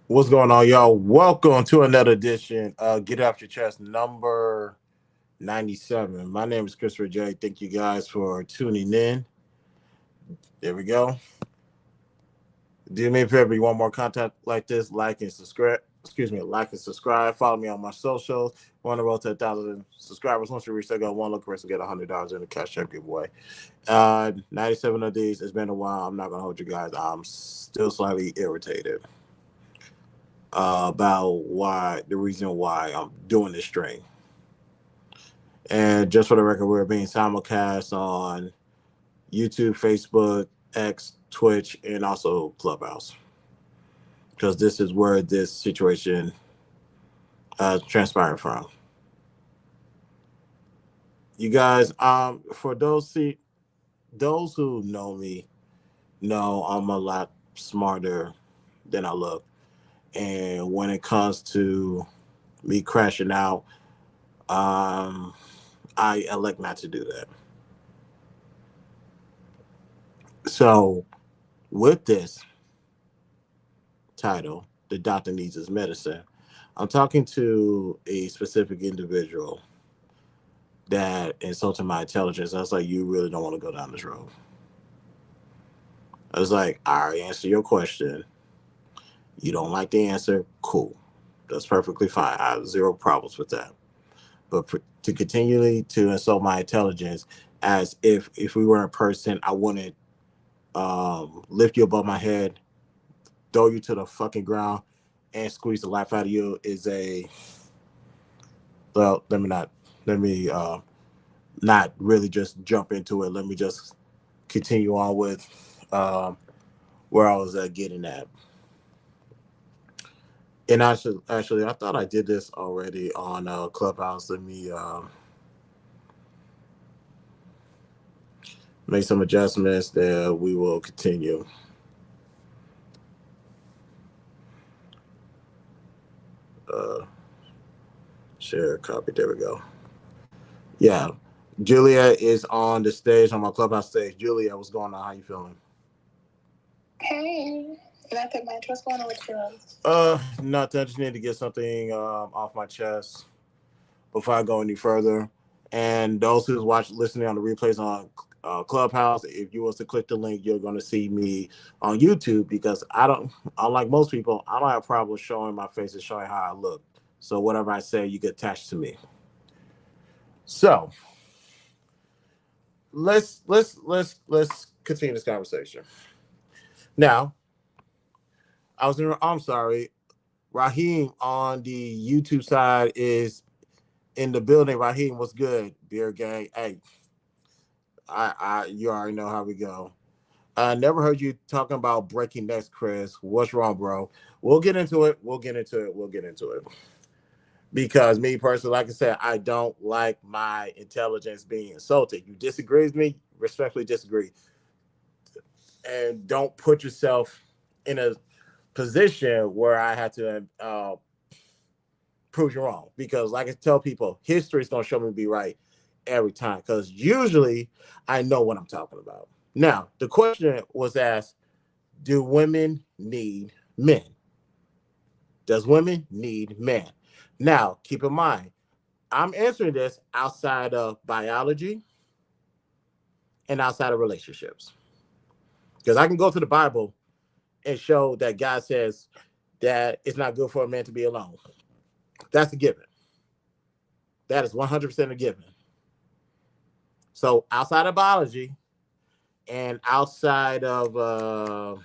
What's going on, y'all? Welcome to another edition Get Off Your Chest number 97. My name is Christopher J. Thank you guys for tuning in. There we go. Do me a favor, you want more content like this, like and subscribe. Excuse me, like and subscribe. Follow me on my socials. We're on the road to 1,000 subscribers. Once we reach that goal, one look person get $100 in a cash check giveaway. 97 of these. It's been a while. I'm not gonna hold you guys. I'm still slightly irritated about why the reason why I'm doing this stream. And just for the record, we're being simulcast on YouTube, Facebook, X, Twitch, and also Clubhouse. Because this is where this situation transpired from. You guys, for those who know me, know I'm a lot smarter than I look. And when it comes to me crashing out, I elect not to do that. So, with this title, The Doctor Needs His Medicine, I'm talking to a specific individual that insulted my intelligence. I was like, you really don't want to go down this road. I was like, I already answered your question. You don't like the answer? Cool. That's perfectly fine. I have zero problems with that. But to continually to insult my intelligence as if we were a person, I wouldn't lift you above my head, throw you to the fucking ground, and squeeze the life out of you is a well. Let me not really just jump into it. Let me just continue on with where I was getting at. And actually, I thought I did this already on Clubhouse. Let me make some adjustments. That we will continue. Uh, Share copy. There we go. Yeah, Julia is on the stage on my Clubhouse stage. Julia, what's going on? How you feeling? Hey, nothing much. What's going on with you? Nothing. I just need to get something off my chest before I go any further. And those who's listening on the replays on Clubhouse, if you was to click the link, you're going to see me on YouTube because I don't, unlike most people, I don't have problems showing my face and showing how I look. So whatever I say, you get attached to me. So let's continue this conversation. Now, I'm sorry, Raheem on the YouTube side is in the building. Raheem, what's good, beer gang? Hey, you already know how we go. I never heard you talking about breaking necks, Chris. What's wrong, bro? We'll get into it. We'll get into it. Because me personally, like I said, I don't like my intelligence being insulted. You disagree with me, respectfully disagree. And don't put yourself in a position where I have to prove you wrong. Because like I tell people, history is going to show me to be right every time. Because usually I know what I'm talking about. Now, the question was asked, do women need men? Does women need men? Now, keep in mind, I'm answering this outside of biology and outside of relationships. Because I can go to the Bible and show that God says that it's not good for a man to be alone. That's a given. That is 100% a given. So outside of biology and outside of,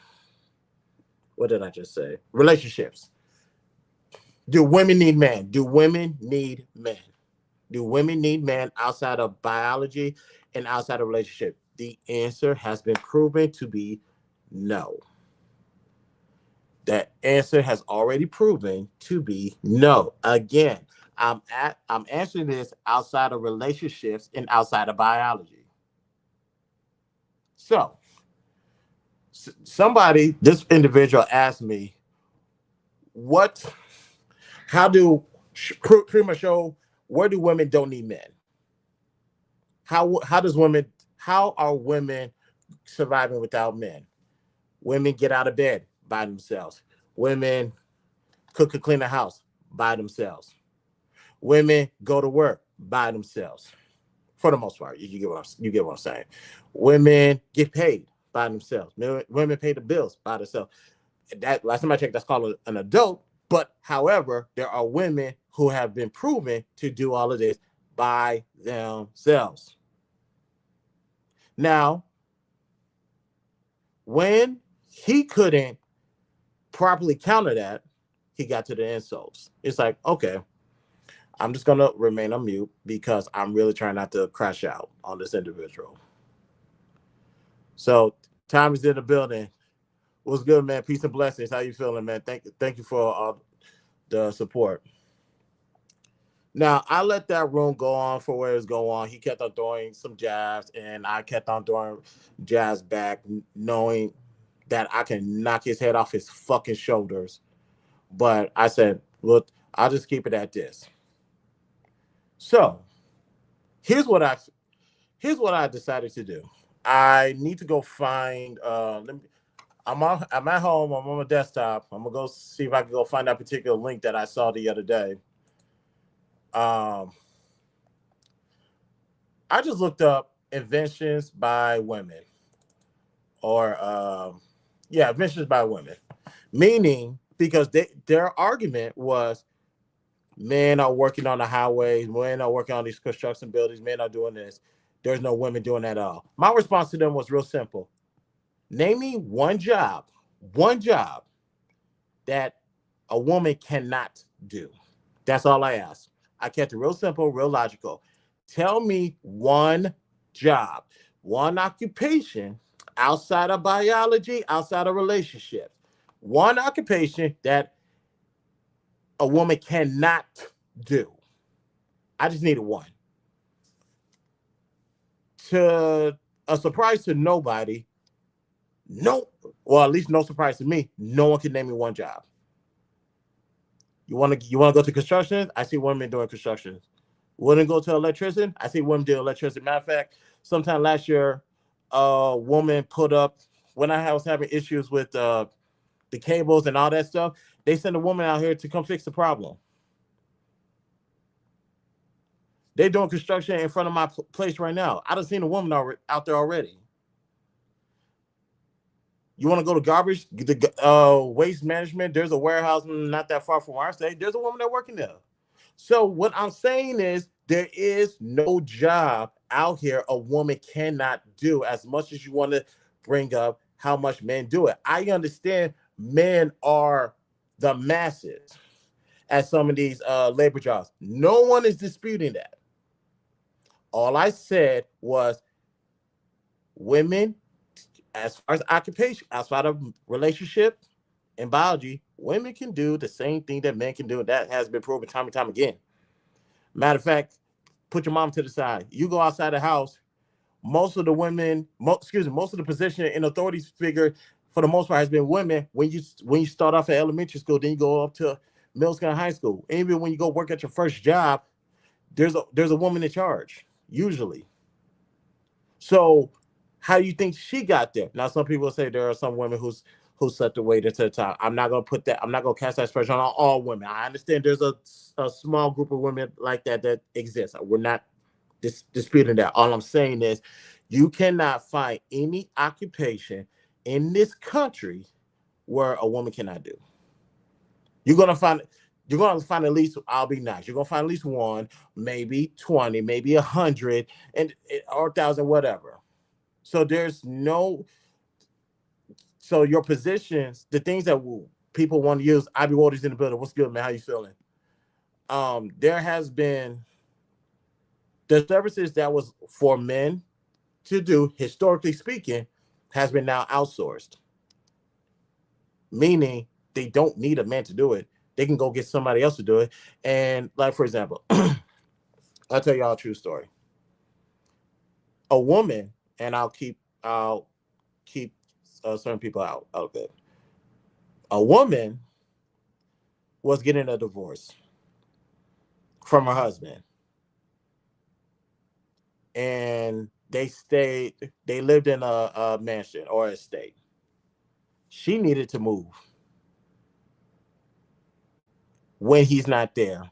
what did I just say? Relationships. Do women need men? Do women need men? Do women need men outside of biology and outside of relationship? The answer has been proven to be no. That answer has already proven to be no. Again, I'm answering this outside of relationships and outside of biology. So, this individual asked me, how do pretty much show where do women don't need men? How are women surviving without men? Women get out of bed by themselves. Women cook and clean the house by themselves. Women go to work by themselves. For the most part, you get what I'm saying. Women get paid by themselves. Women pay the bills by themselves. That last time I checked, that's called an adult. But however, there are women who have been proven to do all of this by themselves. Now, when he couldn't properly counter that, he got to the insults. It's like, okay, I'm just gonna remain on mute because I'm really trying not to crash out on this individual. So time is in the building. What's good, man? Peace and blessings. How you feeling, man? Thank you for all the support. Now I let that room go on for where it's going on. He kept on throwing some jabs, and I kept on throwing jabs back, knowing that I can knock his head off his fucking shoulders. But I said, look, I'll just keep it at this. So here's what I here's what I decided to do. I need to go find. I'm at home. I'm on my desktop. I'm gonna go see if I can go find that particular link that I saw the other day. Um, I just looked up inventions by women, or yeah, inventions by women, meaning because their argument was men are working on the highways, men are working on these construction buildings, men are doing this. There's no women doing that at all. My response to them was real simple. Name me one job that a woman cannot do. That's all I asked. I kept it real simple, real logical. Tell me one job, one occupation outside of biology, outside of relationships, one occupation that a woman cannot do. I just needed one. To a surprise to nobody, no, well, at least no surprise to me, no one can name me one job. You want to go to construction? I see women doing construction. Wouldn't go to electrician? I see women doing electricity. Matter of fact, sometime last year, a woman put up when I was having issues with the cables and all that stuff. They sent a woman out here to come fix the problem. They're doing construction in front of my place right now. I done seen a woman out there already. You want to go to garbage, the waste management? There's a warehouse not that far from our state. There's a woman that working there. So what I'm saying is there is no job out here a woman cannot do as much as you want to bring up how much men do it. I understand men are the masses at some of these labor jobs. No one is disputing that. All I said was women, as far as occupation, outside of relationship and biology, women can do the same thing that men can do. And that has been proven time and time again. Matter of fact, put your mom to the side. You go outside the house, most of the women, most of the position in authority figure for the most part has been women. When you start off at elementary school, then you go up to middle school and high school. And even when you go work at your first job, there's a woman in charge, usually. So how do you think she got there? Now, some people say there are some women who set the weight into the top. I'm not gonna put that. I'm not gonna cast that aspersion on all women. I understand there's a small group of women like that exists. We're not disputing that. All I'm saying is, you cannot find any occupation in this country where a woman cannot do. You're gonna find. You're gonna find at least. I'll be nice. You're gonna find at least one, maybe 20, maybe 100, and or 1,000, whatever. So there's no. So your positions, the things that people want to use. I be Waters in the building. What's good, man? How you feeling? There has been the services that was for men to do, historically speaking, has been now outsourced. Meaning they don't need a man to do it. They can go get somebody else to do it. And like for example, I'll tell y'all a true story. A woman, and I'll keep certain people out of it. A woman was getting a divorce from her husband, and they lived in a mansion or estate. She needed to move. when he's not there,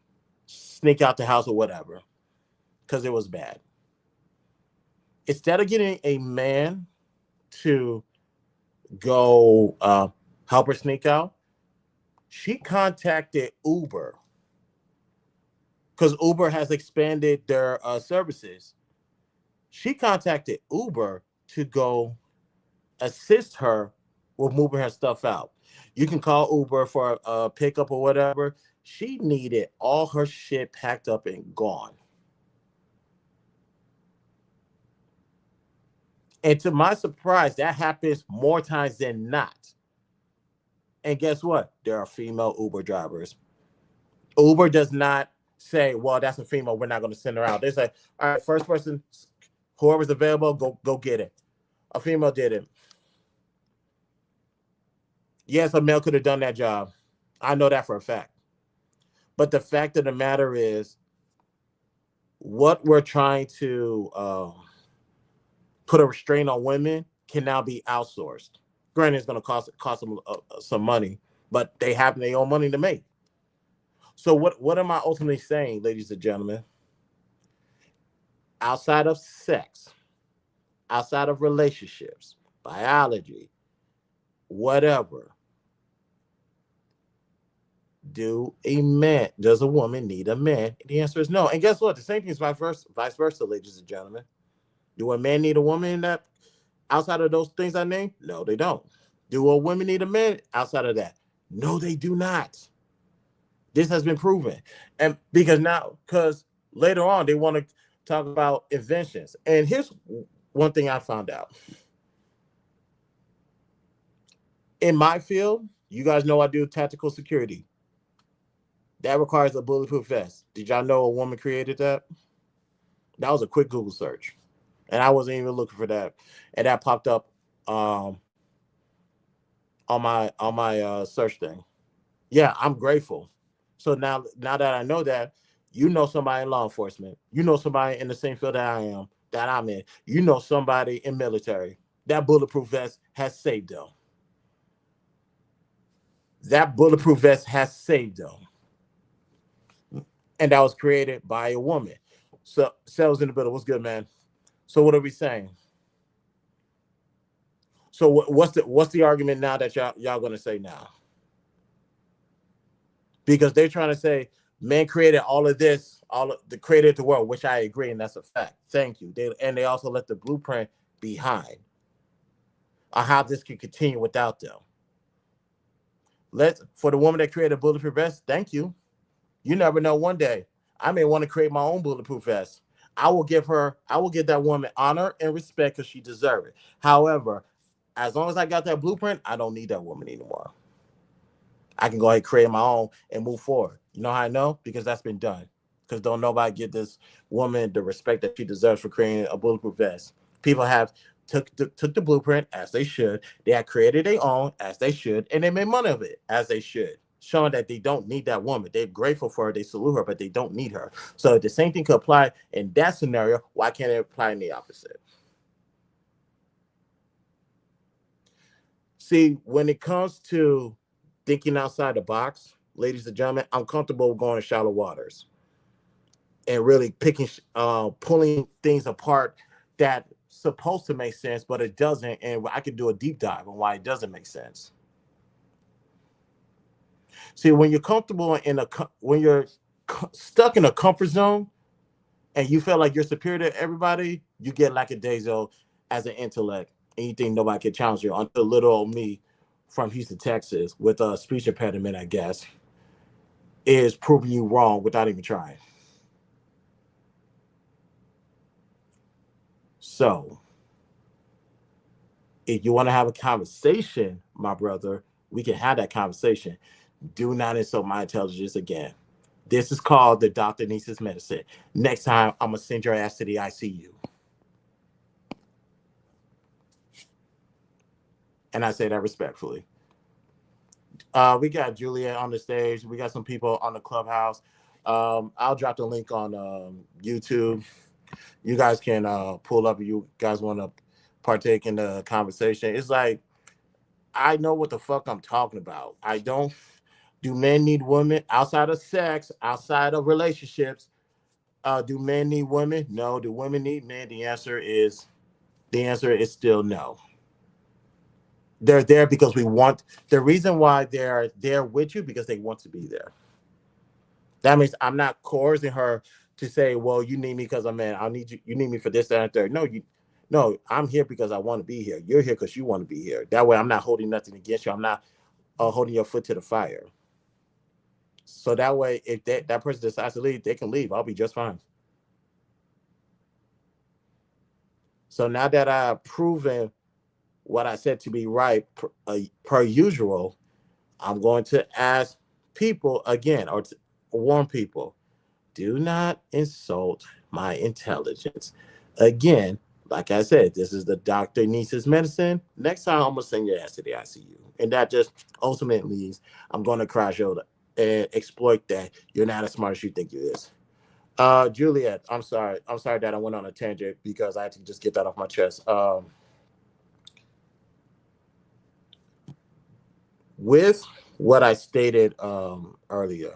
sneak out the house or whatever, because it was bad. Instead of getting a man to go help her sneak out, she contacted Uber because Uber has expanded their services. She contacted Uber to go assist her with moving her stuff out. You can call Uber for a pickup or whatever. She needed all her shit packed up and gone. And to my surprise, that happens more times than not. And guess what? There are female Uber drivers. Uber does not say, well, that's a female, we're not going to send her out. They say, all right, first person, whoever's available, go get it. A female did it. Yes, a male could have done that job. I know that for a fact. But the fact of the matter is, what we're trying to put a restraint on women can now be outsourced. Granted, it's going to cost them some money, but they have their own money to make. So what am I ultimately saying, ladies and gentlemen? Outside of sex, outside of relationships, biology, whatever, does a woman need a man? The answer is no. And guess what? The same thing is vice versa, ladies and gentlemen. Do a man need a woman that outside of those things I named? No, they don't. Do a women need a man outside of that? No, they do not. This has been proven. And because later on they want to talk about inventions. And here's one thing I found out. In my field, you guys know I do tactical security. That requires a bulletproof vest. Did y'all know a woman created that? That was a quick Google search. And I wasn't even looking for that. And that popped up on my search thing. Yeah, I'm grateful. So now that I know that, you know somebody in law enforcement, you know somebody in the same field that I'm in, you know somebody in military. That bulletproof vest has saved them. That bulletproof vest has saved them. And that was created by a woman. So Sales in the middle. What's good, man? So what are we saying? So what's the argument now that y'all gonna say now? Because they're trying to say men created all of this, created the world, which I agree, and that's a fact. Thank you. They also left the blueprint behind on how this can continue without them. For the woman that created a bulletproof vest, thank you. You never know. One day I may want to create my own bulletproof vest. I will give that woman honor and respect because she deserves it. However, as long as I got that blueprint, I don't need that woman anymore. I can go ahead and create my own and move forward. You know how I know? Because that's been done. Because don't nobody give this woman the respect that she deserves for creating a bulletproof vest. People have took the blueprint as they should. They have created their own as they should, and they made money of it as they should, showing that they don't need that woman. They're grateful for her, they salute her, but they don't need her. So if the same thing could apply in that scenario, why can't it apply in the opposite? See, when it comes to thinking outside the box, ladies and gentlemen, I'm comfortable going to shallow waters and really pulling things apart that supposed to make sense, but it doesn't. And I could do a deep dive on why it doesn't make sense. See, when you're comfortable when you're stuck in a comfort zone and you feel like you're superior to everybody, you get lackadaisical as an intellect and you think nobody can challenge you until little old me from Houston, Texas, with a speech impediment, I guess, is proving you wrong without even trying. So, if you want to have a conversation, my brother, we can have that conversation. Do not insult my intelligence again. This is called the doctor needs his medicine. Next time, I'm going to send your ass to the ICU. And I say that respectfully. We got Juliet on the stage. We got some people on the clubhouse. I'll drop the link on YouTube. You guys can pull up if you guys want to partake in the conversation. It's like, I know what the fuck I'm talking about. I don't Do men need women outside of sex, outside of relationships? Do men need women? No. Do women need men? The answer is still no. They're there because we want. The reason why they're there with you because they want to be there. That means I'm not coercing her to say, "Well, you need me because I'm man. I need you. You need me for this, that, and third." No, you. No, I'm here because I want to be here. You're here because you want to be here. That way, I'm not holding nothing against you. I'm not holding your foot to the fire. So that way, if that person decides to leave, they can leave. I'll be just fine. So now that I've proven what I said to be right per usual, I'm going to ask people again or warn people, do not insult my intelligence. Again, like I said, this is the Dr. Niece's medicine. Next time, I'm going to send your ass to the ICU. And that just ultimately means I'm going to crash shoulder and exploit that you're not as smart as you think you is. Juliet, I'm sorry. I'm sorry that I went on a tangent because I had to just get that off my chest. With what I stated earlier,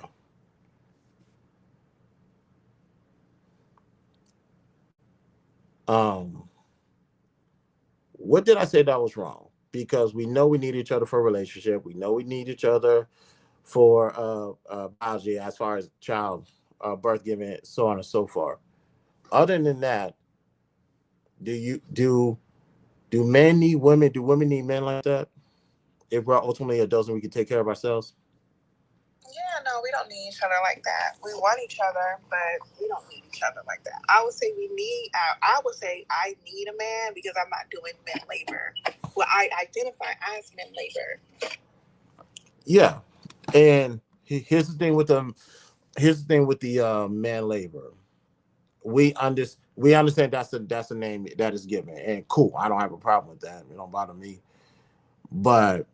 um, what did I say that was wrong? Because we know we need each other for a relationship. We know we need each other for biology as far as child birth giving, so on and so forth. Other than that, do men need women? Do women need men like that? If we're ultimately adults and we can take care of ourselves. Yeah, no, we don't need each other like that. We want each other, but we don't need each other like that. I would say we need. I would say I need a man because I'm not doing men labor. Well, I identify as men labor. Yeah, and here's the thing with them. Here's the thing with the man labor. We understand that's a name that is given, and cool. I don't have a problem with that. It don't bother me. But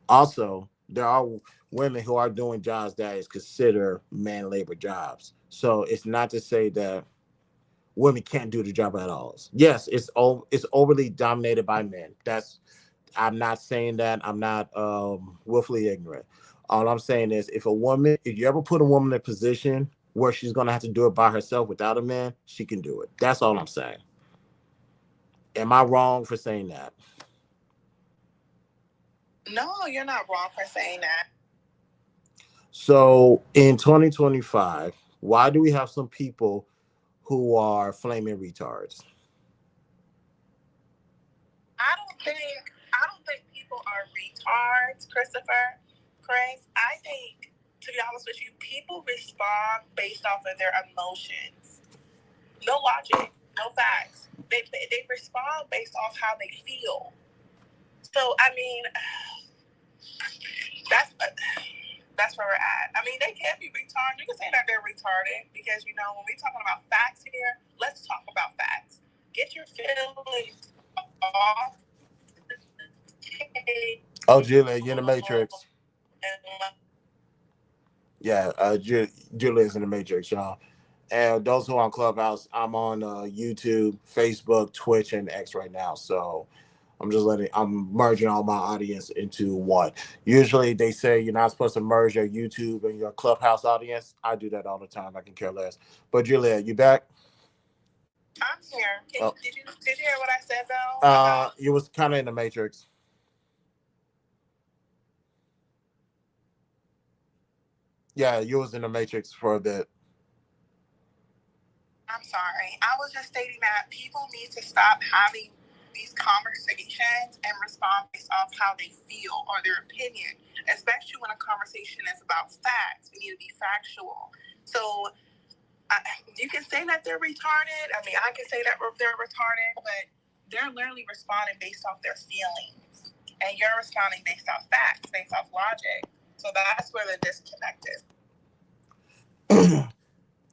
also, there are women who are doing jobs that is considered man labor jobs. So it's not to say that women can't do the job at all. Yes, it's overly dominated by men. That's I'm not saying that. I'm not willfully ignorant. All I'm saying is if you ever put a woman in a position where she's gonna have to do it by herself without a man, she can do it. That's all I'm saying. Am I wrong for saying that? No, you're not wrong for saying that. So in 2025, why do we have some people who are flaming retards? I don't think people are retards, Christopher. Chris, I think, to be honest with you, people respond based off of their emotions. No logic, no facts. They respond based off how they feel. So I mean, that's that's where we're at. I mean, they can be retarded. You can say that they're retarded because when we're talking about facts here, let's talk about facts. Get your feelings off. Oh, Julia, you're in the Matrix. Yeah, Julia's in the Matrix, y'all. And those who are on Clubhouse, I'm on YouTube, Facebook, Twitch, and X right now. So I'm merging all my audience into one. Usually they say you're not supposed to merge your YouTube and your Clubhouse audience. I do that all the time. I can care less. But Julia, you back? I'm here. Did you hear what I said though? You was kind of in the Matrix. Yeah, you was in the Matrix for a bit. I'm sorry. I was just stating that people need to stop having these conversations and respond based off how they feel or their opinion, especially when a conversation is about facts. We need to be factual. So you can say that they're retarded. I mean, I can say that they're retarded, but they're literally responding based off their feelings. And you're responding based off facts, based off logic. So that's where the disconnect is.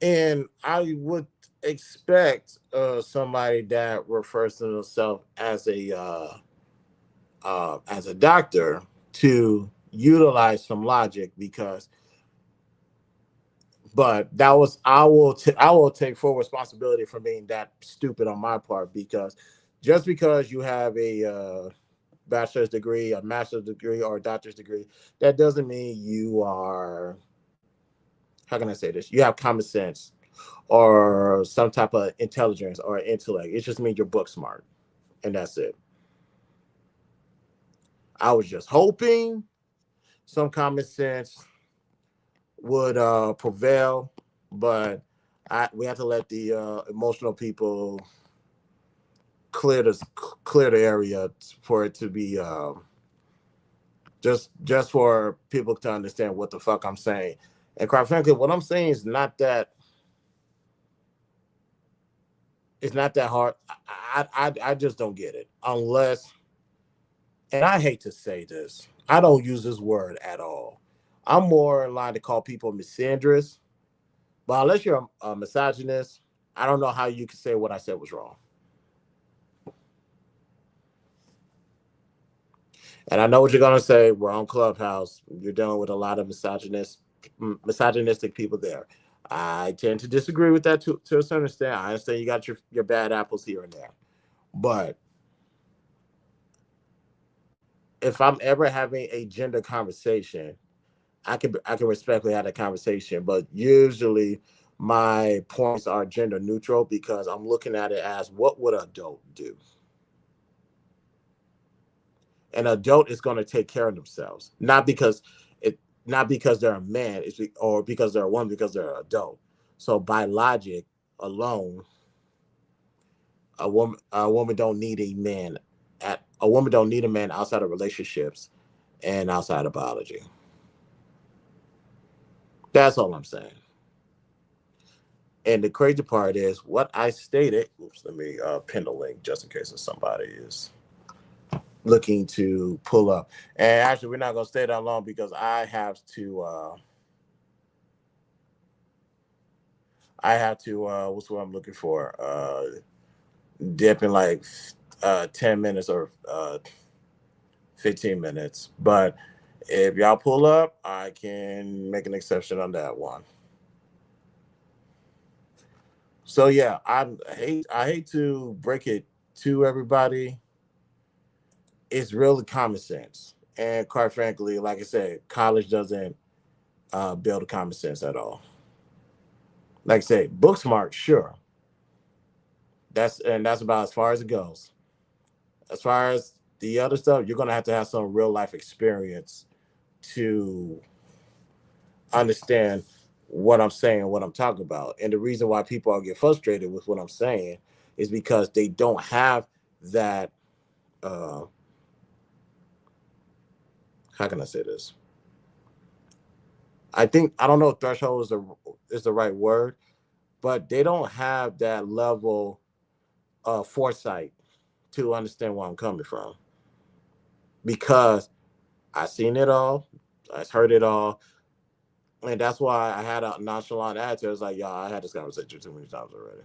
And I would expect somebody that refers to themselves as a doctor to utilize some logic because but that was I will take full responsibility for being that stupid on my part because just because you have bachelor's degree, a master's degree, or a doctor's degree, that doesn't mean you are, how can I say this? You have common sense or some type of intelligence or intellect. It just means you're book smart. And that's it. I was just hoping some common sense would prevail, but we have to let the emotional people clear the clear the area for it to be just for people to understand what the fuck I'm saying. And quite frankly, what I'm saying is not that it's not that hard. I just don't get it unless, and I hate to say this, I don't use this word at all. I'm more in line to call people misandrous, but unless you're a misogynist, I don't know how you can say what I said was wrong. And I know what you're gonna say. We're on Clubhouse. You're dealing with a lot of misogynistic people there. I tend to disagree with that to a certain extent. I understand you got your bad apples here and there, but if I'm ever having a gender conversation, I can respectfully have a conversation. But usually, my points are gender neutral because I'm looking at it as what would an adult do. An adult is going to take care of themselves, it not because they're a man, or because they're a woman, because they're an adult. So by logic alone, a woman don't need a man a woman don't need a man outside of relationships and outside of biology. That's all I'm saying. And the crazy part is what I stated. Oops, let me pin the link just in case if somebody is looking to pull up. And actually, we're not gonna stay that long because I have to what's what I'm looking for? Dip in like 10 minutes or 15 minutes. But if y'all pull up, I can make an exception on that one. So yeah, I hate to break it to everybody. It's really common sense. And quite frankly, like I said, college doesn't build common sense at all. Like I said, book smart, sure. That's about as far as it goes. As far as the other stuff, you're gonna have to have some real life experience to understand what I'm saying, what I'm talking about. And the reason why people all get frustrated with what I'm saying is because they don't have that. Uh, how can I say this? I don't know if threshold is the right word, but they don't have that level of foresight to understand where I'm coming from because I've seen it all, I've heard it all, and that's why I had a nonchalant attitude. It's like, y'all, I had this conversation too many times already.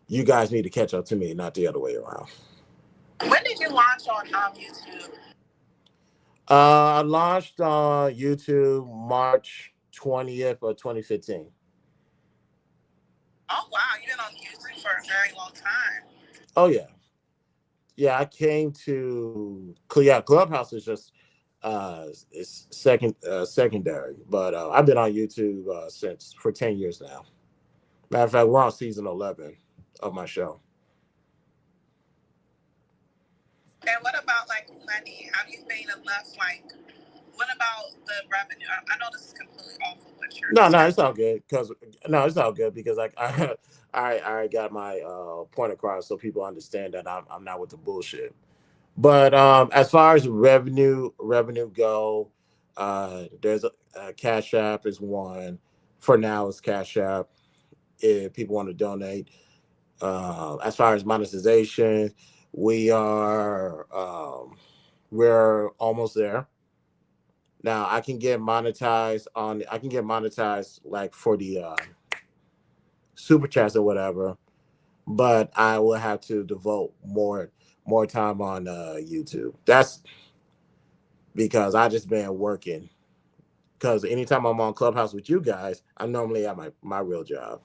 You guys need to catch up to me, not the other way around. When did you launch on YouTube? I launched on YouTube March 20th of 2015. Oh wow, you've been on YouTube for a very long time. Oh yeah, yeah. I came to yeah. Clubhouse is just it's secondary, but I've been on YouTube since for 10 years now. Matter of fact, we're on season 11 of my show. And what about like money? Have you made enough? Like, what about the revenue? I know this is completely off of what you're No, no, discussing. it's all good because no, it's all good because like I got my point across so people understand that I'm not with the bullshit. But as far as revenue go, there's a Cash App is one. For now, it's Cash App if people want to donate. As far as monetization, we are we're almost there. Now I can get monetized like for the super chats or whatever, but I will have to devote more time on YouTube. That's because I just been working. Because anytime I'm on Clubhouse with you guys, I'm normally at my real job.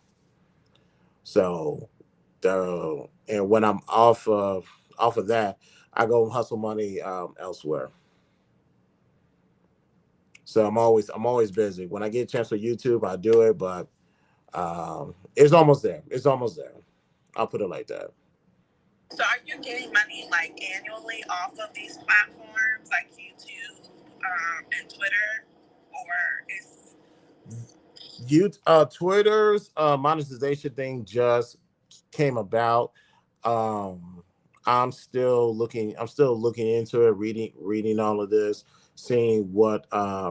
So and when I'm off of that, I go hustle money elsewhere. So I'm always busy. When I get a chance for YouTube, I do it, but it's almost there. It's almost there. I'll put it like that. So are you getting money like annually off of these platforms like YouTube and Twitter, or is Twitter's monetization thing just came about. Um, I'm still looking into it, reading all of this, seeing what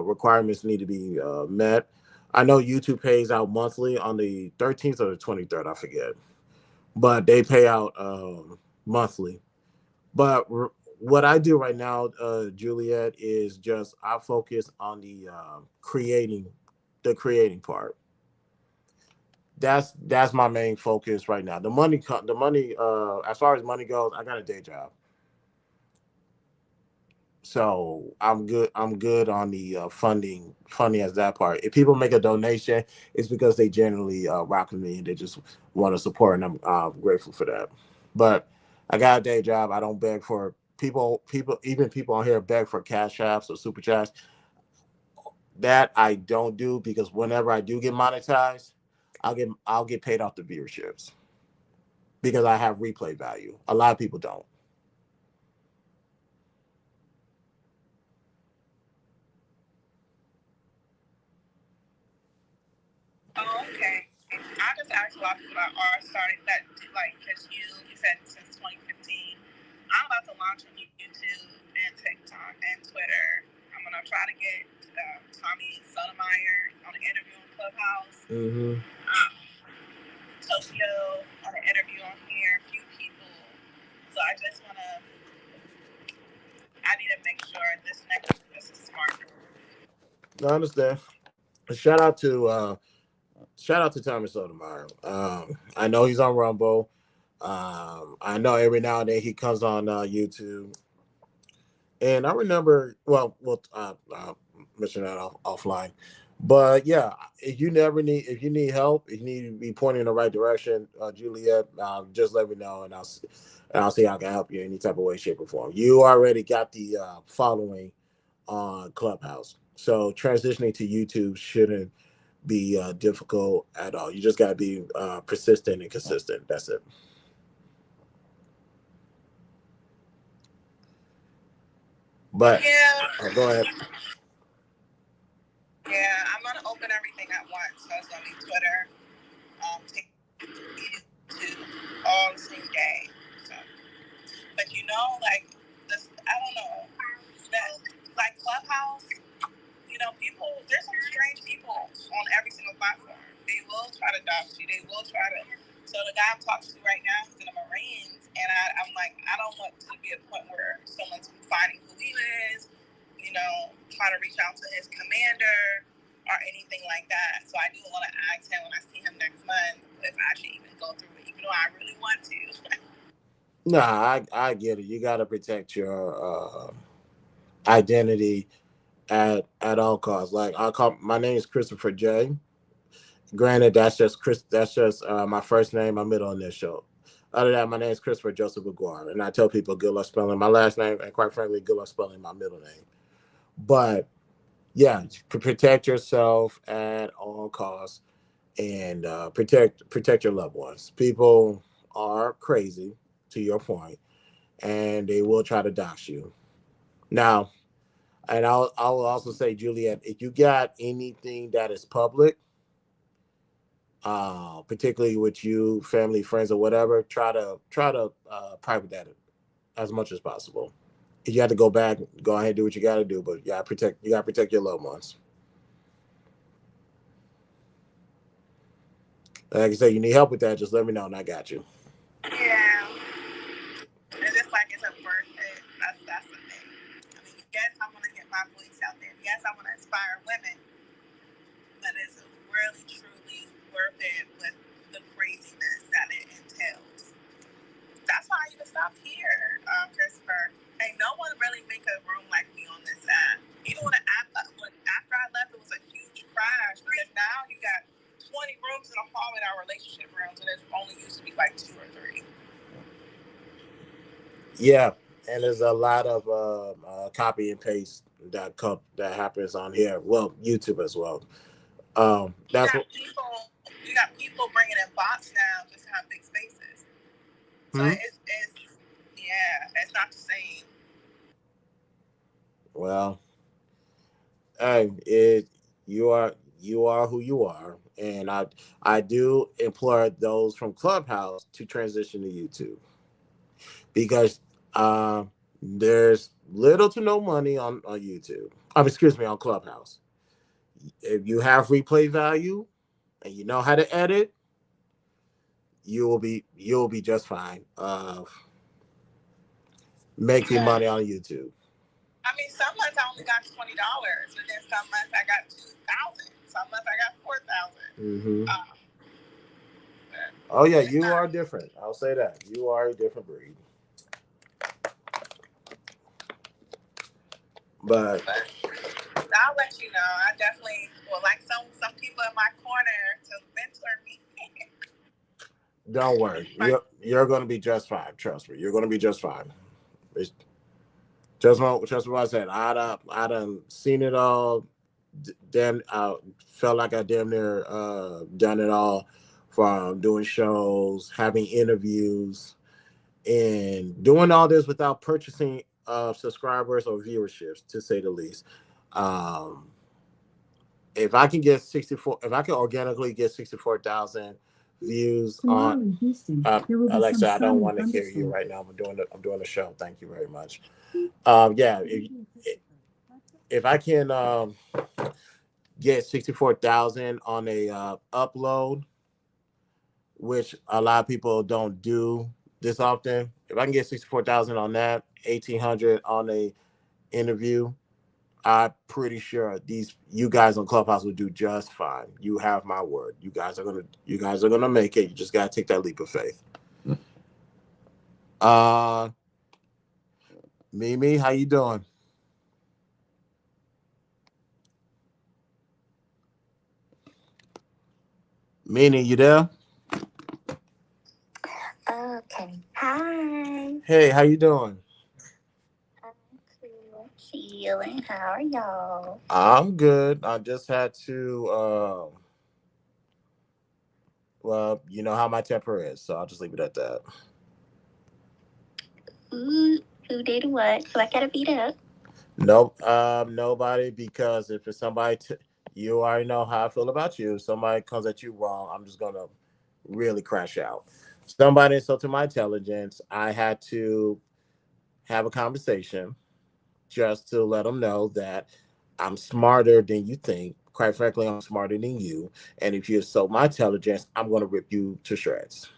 requirements need to be met. I know YouTube pays out monthly on the 13th or the 23rd, I forget, but they pay out monthly. But what I do right now, Juliet, is just I focus on the creating part. That's my main focus right now. The money, as far as money goes, I got a day job, so I'm good on the funding as that part. If people make a donation, it's because they generally rock with me and they just want to support, and I'm grateful for that. But I got a day job. I don't beg for even people on here beg for cash apps or super chats. That I don't do, because whenever I do get monetized, I'll get paid off the viewerships because I have replay value. A lot of people don't. oh, okay. I just asked a lot of people that are starting that like because you said since 2015. I'm about to launch on YouTube and TikTok and Twitter. I'm gonna try to get Tommy Sotomayor on an interview on Clubhouse. Mm-hmm. Tokyo on an interview on here. A few people. So I need to make sure this next this is smart. I understand. Shout out to Tommy Sotomayor. I know he's on Rumble. I know every now and then he comes on YouTube, and I remember. Well, mention that offline. But yeah, if you need help, if you need to be pointed in the right direction, Juliet, just let me know, and I'll see how I can help you in any type of way, shape, or form. You already got the following on Clubhouse, so transitioning to YouTube shouldn't be difficult at all. You just got to be persistent and consistent. That's it. But Yeah, go ahead. yeah. I'm gonna open everything at once. So it's gonna be Twitter, YouTube, all the same day. So, but like this, I don't know that like Clubhouse. There's some strange people on every single platform. They will try to dox you. They will try to. So the guy I'm talking to right now, he's in the Marines, and I'm like, I don't want to be a point where someone's finding who he is, try to reach out to his commander or anything like that. So I do want to ask him when I see him next month if I should even go through it, even though I really want to. Nah, I get it. You got to protect your identity at all costs. Like I call my name is Christopher J. Granted, that's just Chris. That's just my first name, my middle initial. Other than that, my name is Christopher Joseph Aguirre, and I tell people good luck spelling my last name, and quite frankly, good luck spelling my middle name. But yeah, protect yourself at all costs, and protect your loved ones. People are crazy, to your point, and they will try to dox you. Now, and I'll also say, Juliet, if you got anything that is public, particularly with you, family, friends, or whatever, try to private that as much as possible. If you have to go back, go ahead and do what you got to do, but you got to protect your loved ones. Like I said, you need help with that, just let me know, and I got you. Yeah, and it's like, is it worth it? That's the thing. I mean, yes, I want to get my voice out there. Yes, I want to inspire women, but is it really truly worth it with the craziness that it entails? That's why I even stopped here, Christopher. Ain't no one really make a room like me on this app. Even after I left, it was a huge crash because now you got 20 rooms in a hallway that are relationship rooms, and there's only used to be like two or three. Yeah, and there's a lot of copy and paste that happens on here. Well, YouTube as well. You That's got what. people. You got people bringing in bots now just to have big spaces. So Hmm? it's yeah, it's not the same. Well, hey, it you are who you are, and I do implore those from Clubhouse to transition to YouTube because there's little to no money on YouTube. Excuse me, on Clubhouse. If you have replay value and you know how to edit, you'll be just fine. Making money on YouTube. I mean, some months I only got $20, and then some months I got 2,000. Some months I got 4,000. Mm-hmm. Oh yeah, you are different. I'll say that you are a different breed. But I'll let you know. I definitely will like some people in my corner to mentor me. don't worry, you're going to be just fine. Trust me, you're going to be just fine. It's just what I said. I done seen it all. Damn, I felt like I damn near done it all, from doing shows, having interviews, and doing all this without purchasing subscribers or viewerships, to say the least. Um, if I can get 64, if I can organically get 64,000 views on Alexa, I don't want to hear you right now. I'm doing a show. Thank you very much. Yeah, if I can get 64,000 on a upload, which a lot of people don't do this often. If I can get 64,000 on that, 1,800 on a interview, I'm pretty sure these you guys on Clubhouse will do just fine. You have my word. You guys are gonna make it. You just gotta take that leap of faith. Uh Mimi, how you doing? Mimi, you there? Okay. Hi. Hey, how you doing? I'm cool. Chilling. How are y'all? I'm good. I just had to well, you know how my temper is, so I'll just leave it at that. Ooh, who did what? So I gotta beat up. Nope, nobody. Because if it's somebody, you already know how I feel about you. If somebody comes at you wrong, I'm just gonna really crash out. Somebody insulted my intelligence. I had to have a conversation just to let them know that I'm smarter than you think. Quite frankly, I'm smarter than you. And if you insult my intelligence, I'm gonna rip you to shreds.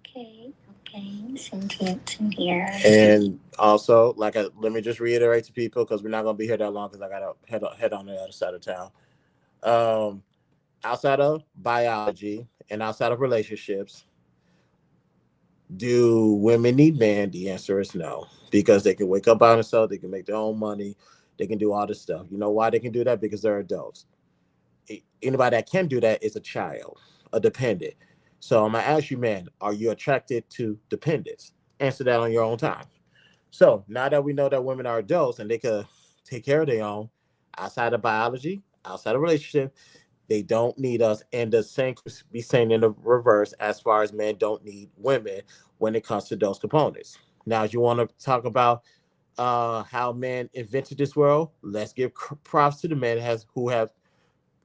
Okay. Okay. Sentience in here. And also, let me just reiterate to people, because we're not gonna be here that long, because I gotta head on the other side of town. Um, Outside of biology and outside of relationships, do women need men? The answer is no, because they can wake up by themselves, they can make their own money, they can do all this stuff. You know why they can do that? Because they're adults. Anybody that can do that is a child, a dependent. So I'm gonna ask you, man, are you attracted to dependents? Answer that on your own time. So now that we know that women are adults and they could take care of their own, outside of biology, outside of relationship, they don't need us. And the same could be saying in the reverse, as far as men don't need women when it comes to those components. Now, if you want to talk about how men invented this world, let's give props to the men who have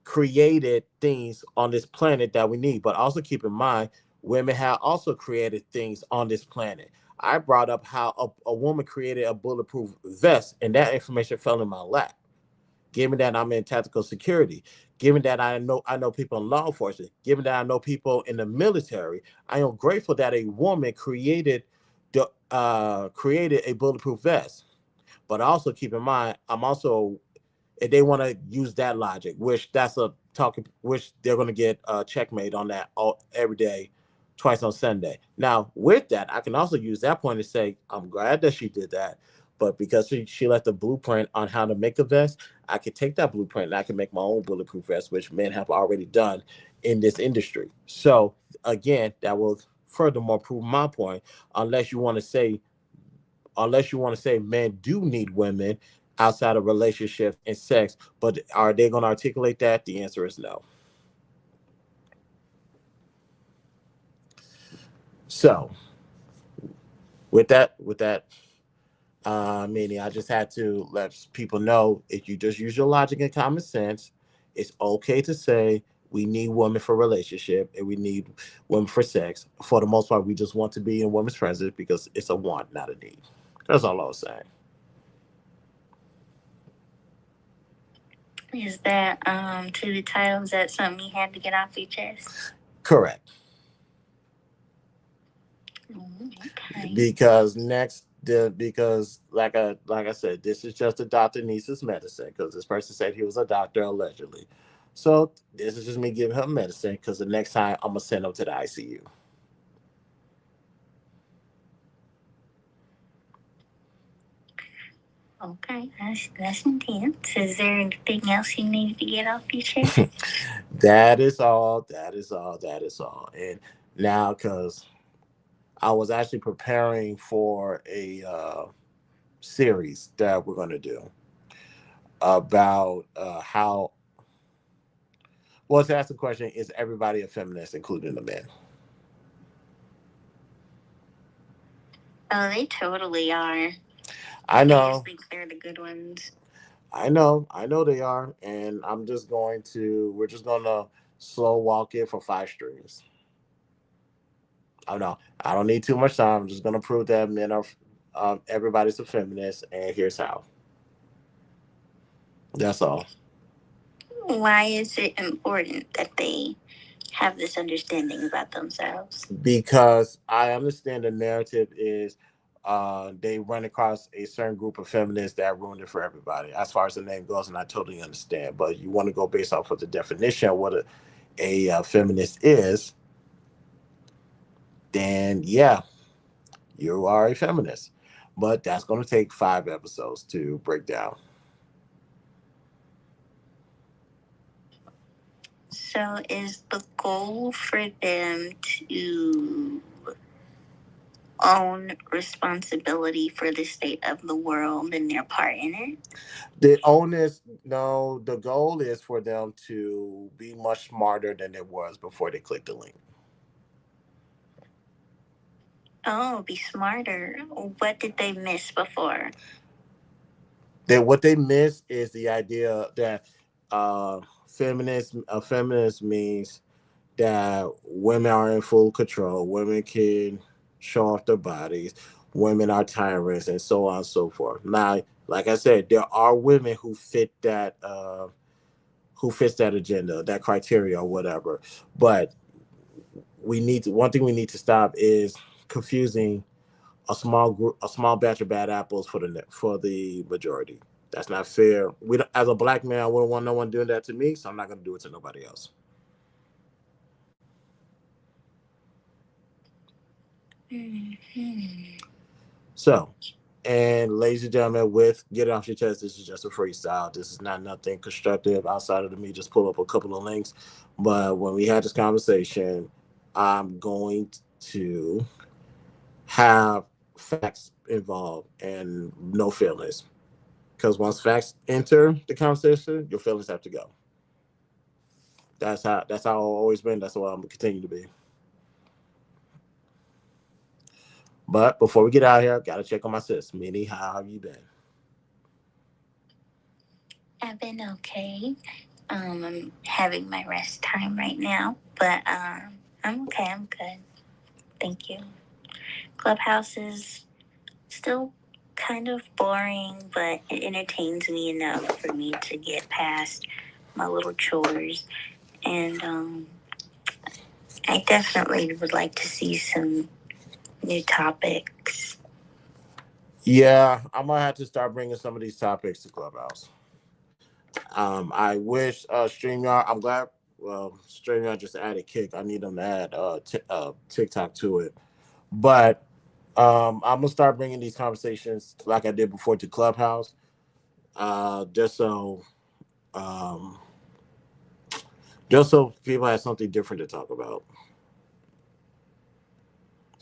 created things on this planet that we need. But also keep in mind, women have also created things on this planet. I brought up how a woman created a bulletproof vest, and that information fell in my lap. Given that I'm in tactical security, given that I know people in law enforcement, given that I know people in the military, I am grateful that a woman created a bulletproof vest. But also keep in mind, I'm also, if they want to use that logic, which that's a talking, which they're going to get checkmate on that every day, twice on Sunday. Now, with that, I can also use that point to say, I'm glad that she did that. But because she left the blueprint on how to make a vest, I could take that blueprint and I can make my own bulletproof vest, which men have already done in this industry. So again, that will furthermore prove my point. Unless you want to say, unless you want to say men do need women outside of relationships and sex, but are they going to articulate that? The answer is no. So with that, meaning I just had to let people know if you just use your logic and common sense, it's okay to say we need women for relationship and we need women for sex. For the most part, we just want to be in women's presence because it's a want, not a need. That's all I was saying. Is that to the title? Is that something you had to get off your chest? Correct. Okay. Because like I said, this is just a doctor needs his medicine because this person said he was a doctor allegedly. So this is just me giving him medicine because the next time I'm gonna send him to the ICU. Okay, that's intense. Is there anything else you need to get off your chest? That is all. That is all. That is all. And now, because I was actually preparing for a series that we're going to do about how. Well, to ask the question, is everybody a feminist, including the men? Oh, they totally are. I They just know. think they're the good ones. I know they are, and we're just gonna slow walk it for 5 streams. I know I don't need too much time. I'm just gonna prove that men are, everybody's a feminist, and here's how. That's all. Why is it important that they have this understanding about themselves? Because I understand the narrative is they run across a certain group of feminists that ruined it for everybody, as far as the name goes, and I totally understand. But you want to go based off of the definition of what a feminist is, then yeah, you are a feminist. But that's going to take 5 episodes to break down. So, is the goal for them to own responsibility for the state of the world and their part in it? The onus, no, the goal is for them to be much smarter than it was before they clicked the link. Oh, be smarter. What did they miss before? What they miss is the idea that a feminist means that women are in full control, women can show off their bodies, women are tyrants, and so on and so forth. Now, like I said, there are women who fits that agenda, that criteria, or whatever. But one thing we need to stop is confusing a small batch of bad apples for the majority. That's not fair. We don't, as a black man, I wouldn't want no one doing that to me, so I'm not going to do it to nobody else. Mm-hmm. So, and ladies and gentlemen, with Get It Off Your Chest, this is just a freestyle. This is not nothing constructive outside of me just pull up a couple of links. But when we had this conversation, I'm going to have facts involved and no feelings. Because once facts enter the conversation, your feelings have to go. That's how I've always been. That's what I'm gonna continue to be. But before we get out of here, gotta check on my sis. Minnie, how have you been? I've been okay. I'm having my rest time right now, but I'm okay. I'm good. Thank you. Clubhouse is still kind of boring, but it entertains me enough for me to get past my little chores. And I definitely would like to see some new topics. Yeah, I'm gonna have to start bringing some of these topics to Clubhouse. I wish Streamyard. I'm glad. Well, Streamyard just added Kick. I need them to add TikTok to it. But I'm gonna start bringing these conversations like I did before to Clubhouse, just so um, just so people have something different to talk about.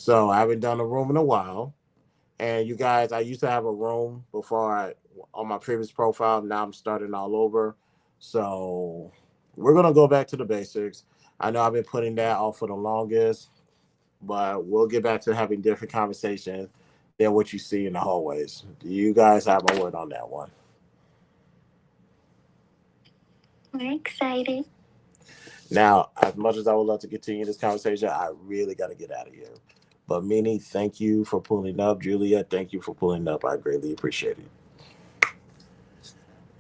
So I haven't done a room in a while. And you guys, I used to have a room before on my previous profile. Now I'm starting all over. So we're gonna go back to the basics. I know I've been putting that off for the longest, but we'll get back to having different conversations than what you see in the hallways. Do you guys have a word on that one? We're excited. Now, as much as I would love to continue this conversation, I really got to get out of here. But Minnie, thank you for pulling up. Julia, thank you for pulling up. I greatly appreciate it.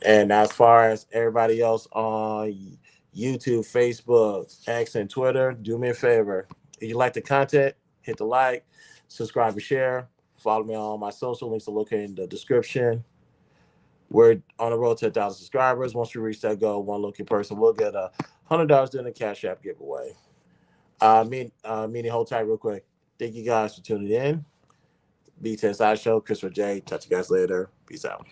And as far as everybody else on YouTube, Facebook, X, and Twitter, do me a favor. If you like the content, hit the like, subscribe and share. Follow me on my social links are located in the description. We're on the road to 1,000 subscribers. Once we reach that goal, one lucky person will get $100 during the Cash App giveaway. Meaning, hold tight real quick. Thank you guys for tuning in. B10 Side Show, Christopher J. Talk to you guys later. Peace out.